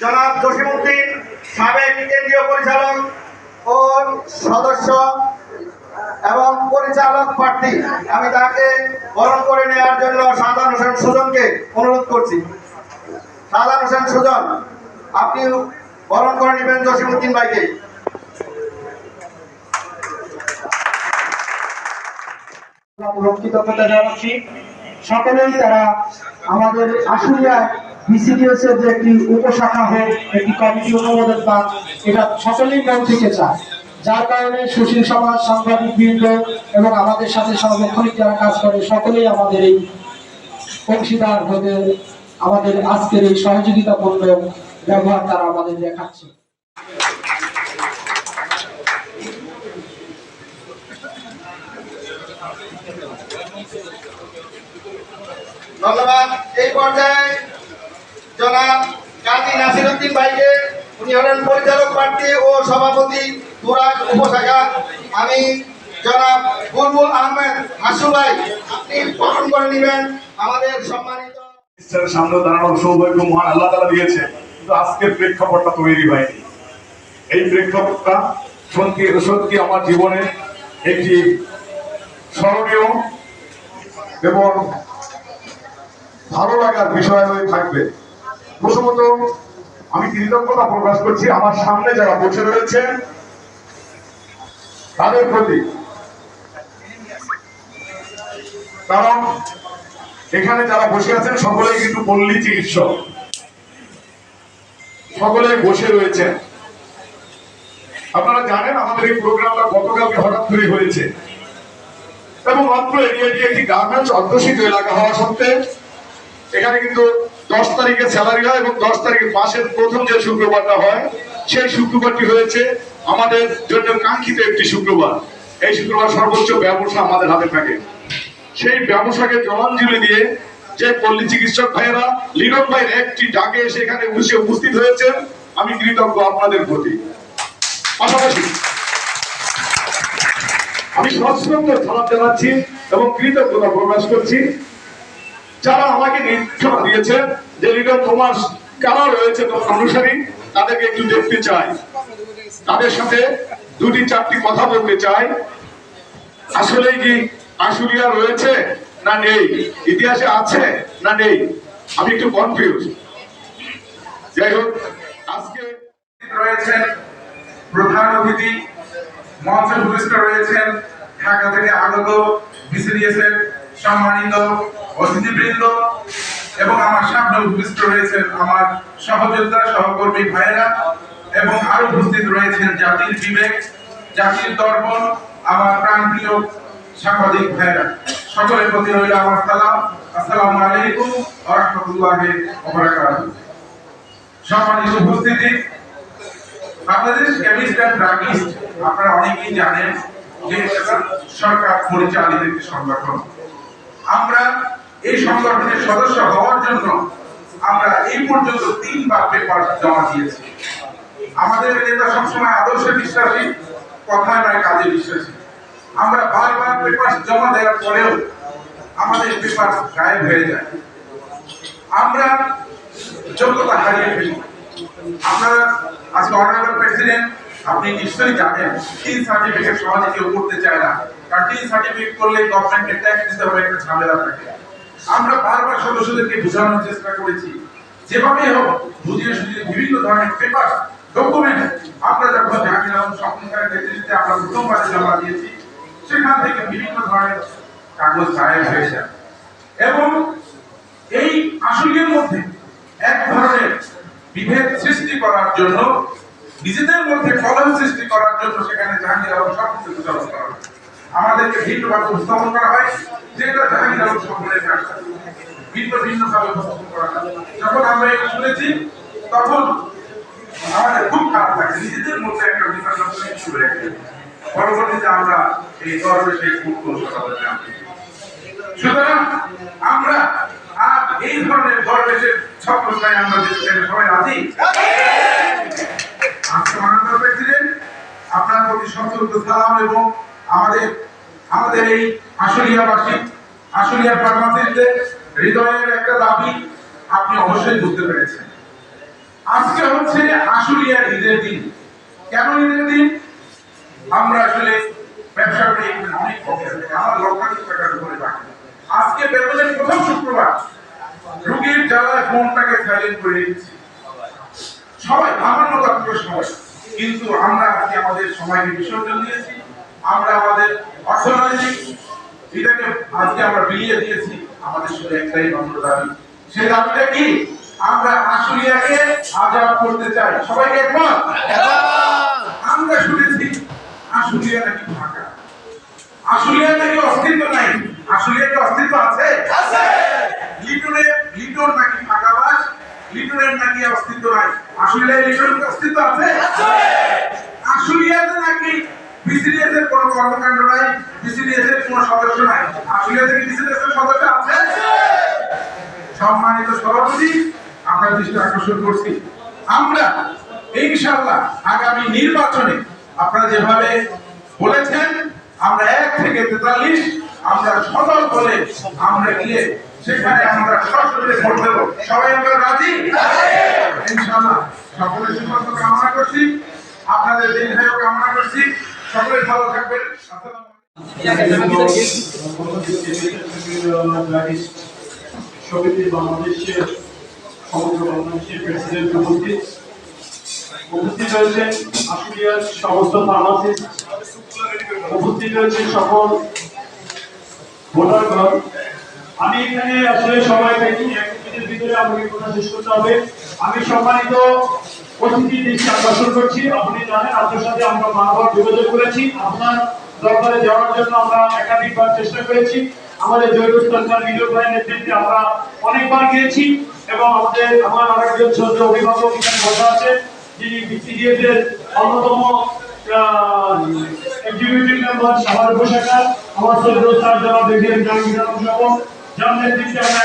জনাব জসিমউদ্দিন সাবেক কেন্দ্রীয় পরিচালক ও সদস্য এবং পরিচালক প্রার্থী, আমি তাকে বরণ করে নেওয়ার জন্য শাহজাহান হোসেন সুজনকে অনুরোধ করছি। শাহজাহান হোসেন সুজন, আপনি বরণ করে নেবেন জসিমউদ্দিন ভাইকে। কৃতজ্ঞতা জানাচ্ছি সকলেই। তারা আমাদের আশুলিয়ায় বিসিডিএস এর যে একটি উপশাখা হোক, একটি কমিটি অনুমোদন পান, এটা সকলেই মন থেকে চায়। যার কারণে সুশীল সমাজ, সাংবাদিক বৃন্দ এবং আমাদের সাথে সাংগঠনিক যারা কাজ করে সকলেই আমাদের এই অংশীদার হতে আমাদের আজকের এই সহযোগিতাপূর্ণ ব্যবহার তারা আমাদের দেখাচ্ছে। ধন্যবাদ। এই পর্যায়ে জনাব কাজী নাসিরউদ্দিন ভাইকে, উনি হলেন পরিচালক প্রার্থী ও সভাপতি তুরাগ উপশাখা। আমি জনাব বুলবুল আহমেদ হাসু ভাই, আপনি বরণ করে নেবেন আমাদের সম্মানিত। সামনে দাঁড়ানোর সৌভাগ্য মহান আল্লাহ তাআলা দিয়েছে, কিন্তু আজকের প্রেক্ষাপটটা তৈরি হয়নি। এই প্রেক্ষাপটটা সত্যি আমার জীবনে একটি স্মরণীয় এবং ভালো লাগার বিষয় হয়ে থাকবে। প্রথমত আমি কৃতজ্ঞতা প্রকাশ করছি আমার সামনে যারা বসে রয়েছে তাদের প্রতি, কারণ এখানে যারা বসে আছেন সকলেই কিন্তু পল্লী চিকিৎসক, সকলে বসে রয়েছে। আপনারা জানেন আমাদের এই প্রোগ্রামটা গতকালকে হঠাৎ করে হয়েছে এবং মাত্র এরিয়াটি একটি গার্মেন্টস অধ্যুষিত এলাকা হওয়া সত্ত্বে এখানে কিন্তু 10 তারিখে স্যালারি হয় এবং 10 তারিখে মাসের প্রথম যে শুক্রবারটা হয় সেই শুক্রবারটি হয়েছে আমাদের জন্য কাঙ্ক্ষিত একটি শুক্রবার। এই শুক্রবার সর্বোচ্চ ব্যবসা আমাদের হাতে থাকে। সেই ব্যবসাকে জলাঞ্জলি দিয়ে যে পল্লী চিকিৎসক ভাইয়েরা লিডন ভাইয়ের একটি ডাকে এসে এখানে উপস্থিত হয়েছেন, আমি কৃতজ্ঞ আপনাদের প্রতি। পাশাপাশি আমি সশ্রদ্ধ সালাম জানাচ্ছি এবং কৃতজ্ঞতা প্রকাশ করছি যারা আমাকে নির্দেশনা দিয়েছেন যে লিডন তোমার কারা রয়েছে তোমার অনুসারী, তাদেরকে একটু দেখতে চাই, তাদের সাথে 2-4টি কথা বলতে চাই। আসলে কি আশুলিয়া রয়েছে না নেই, ইতিহাসে আছে না নেই, আমি একটু কনফিউজ। যাই হোক, আজকে রয়েছেন প্রধান অতিথি, মঞ্চে উপস্থিত রয়েছেন ঢাকা থেকে আগত বিসিডিএস এর সম্মানিত অতিথিবৃন্দ এবং আমার সামনে উপস্থিত রয়েছেন আমার সহযোদ্ধা সহকর্মী ভাইয়েরা এবং আরো উপস্থিত রয়েছেন জাতির বিবেক, জাতির দর্পণ, আমার প্রাণপ্রিয় সাংবাদিক ভাইয়েরা। সকলের প্রতি রইল আমার সালাম। আসসালামু আলাইকুম ওয়া রাহমাতুল্লাহি ওয়া বারাকাতুহু। সম্মানিত উপস্থিতি, বাংলাদেশ কেমিস্ট অ্যান্ড ড্রাগিস্ট আপনারা অনেকেই জানেন যে সরকার পরিচালিত একটি সংগঠন। আমরা এই সংগঠনের সদস্য হওয়ার জন্য আমরা এই পর্যন্ত 3বার পেপার জমা দিয়েছি। আমাদের নেতা সবসময় আদর্শে বিশ্বাসী, কথায় নয় কাজে বিশ্বাসী। আমরা বারবার পেপার জমা দেওয়ার পরেও আমাদের পেপার গায়েব হয়ে যায়, আমরা যোগ্যতা হারিয়ে ফেলি। আপনারা আজকে অনারেবল প্রেসিডেন্ট, আপনি নিশ্চয়ই জানেন টি সার্টিফিকেট সহজে কেউ করতে চায় না, কারণ টি সার্টিফিকেট করলে গভর্নমেন্টকে ট্যাক্স দিতে হবে, একটা ঝামেলা থাকে। আমরা বারবার সদস্যদেরকে বোঝানোর চেষ্টা করেছি, যেভাবে হোক বুঝিয়ে সুঝিয়ে বিভিন্ন ধরনের পেপার ডকুমেন্ট আমরা যখন জাহাঙ্গীর আলম স্বপ্নকারের নেতৃত্বে আমরা প্রথমবারে জমা দিয়েছি, সেখান থেকে বিভিন্ন ধরনের কাগজ গায়েব হয়ে যায় এবং এই আশুলিয়ার মধ্যে এক ধরনের বিভেদ সৃষ্টি করার জন্য, নিজেদের মধ্যে কলহ সৃষ্টি করার জন্য সেখানে জাহাঙ্গীর আলম স্বপ্নকে উচ্চারণ করা হয়, আমাদেরকে ভিন্নভাবে উপস্থাপন করা হয়, যেটা জাহাঙ্গীর আলম স্বপ্নের কাজ ভিন্ন ভাবে উপস্থাপন করা হয়। যখন আমরা এটা শুনেছি তখন আমাদের খুব খারাপ লাগে, নিজেদের মধ্যে একটা বিভাজন সৃষ্টি হয়ে গেছে। পরবর্তীতে আমরা এই দরবেশে মুক্ত সমাধান। সুতরাং আমরা আর এই ধরনের দরবেশের ছত্রছায়ায় আমরা সবাই রাজি। আপনার প্রতি সশ্রদ্ধ সালাম এবং আমাদের এই আশুলিয়াবাসী, আশুলিয়া ফার্মাসিস্টদের হৃদয়ের একটা দাবি আপনি অবশ্যই বুঝতে পেরেছেন। আজকে হচ্ছে আশুলিয়ার ঈদের দিন। কেন ঈদের দিন? আমরা আসলে ব্যবসা করে অনেক প্রফিট থাকে, আমার লক্ষাধিক টাকার উপরে বাকি। আজকে বেতনের প্রথম শুক্রবার রোগীর জ্বালায় ফোনটাকে সাইলেন্ট করে দিচ্ছি সবাই, আমার মতো আপনার সবাই। কিন্তু আমরা আজকে আমাদের সময়কে বিসর্জন দিয়েছি, আমরা আমাদের অর্থনৈতিক এটাকে আজকে আমরা বিলিয়ে দিয়েছি। আমাদের শুধু একটাই মাত্র দাবি, সেই দাবিটা কি? আমরা আশুলিয়াকে আজাদ করতে চাই। সবাইকে একমত? আমরা শুনেছি আশুলিয়া নাকি ফাঁকা, আশুলিয়া নাকি অস্তিত্ব নাই। আশুলিয়ার কি অস্তিত্ব আছে? লিটন নাকি ফাঁকাবাস, লিটনের নাকি অস্তিত্ব নাই। আশুলিয়ায় লিটনের অস্তিত্ব আছে? আশুলিয়াতে নাকি বিসিডিএস এর কোনো কর্মকাণ্ড নাই, বিসিডিএস এর কোনো সদস্য নাই। আশুলিয়াতে কি বিসিডিএস এর সদস্য আছে? সম্মানিত সভাপতি, আপনার দৃষ্টি আকর্ষণ করছি, আমরা ইনশাআল্লাহ আগামী নির্বাচনে আপনারা যেভাবে বলেছেন, আমরা 1 থেকে 43 আমরা সদল বলে আমরা গিয়ে সেখানে আমরা সরাসরি ভোট দেব। সবাই আমরা রাজি? ইনশাআল্লাহ। সকলের সুস্বাস্থ্য কামনা করছি, আপনাদের দীর্ঘায়ু কামনা করছি, সকলে ভালো থাকবেন। আসসালামু আলাইকুম। সমিতি বাংলাদেশের সমগ্র বাংলাদেশের প্রেসিডেন্ট উপস্থিত রয়েছেন, আশুলিয়ার সমস্ত ফার্মাসিস্ট উপস্থিত রয়েছেন, সকল ভোটারগণ। আমি এখানে আসলে সময় পেয়েছি, 1 মিনিটের ভিতরে আমাকে কথা শেষ করতে হবে। আমি সম্মানিত অতিথির দৃষ্টি আকর্ষণ করছি। আপনি জানেন আপনার সাথে আমরা বারবার যোগাযোগ করেছি, আপনার দরবারে যাওয়ার জন্য আমরা একাধিকবার চেষ্টা করেছি। আমাদের জয়রুল সরকার বিজয় ভাইয়ের নেতৃত্বে আমরা অনেকবার গিয়েছি এবং আমার আরেকজন ছোট অভিভাবক এখানে বসা আছে, যিনি বিসিডিএস এর অন্যতম এক্সিকিউটিভ মেম্বার সাভার উপশাখার আমার শ্রদ্ধেয় স্যার জনাব এবিএম জাহাঙ্গীর আলম সহ যার নেতৃত্বে আমরা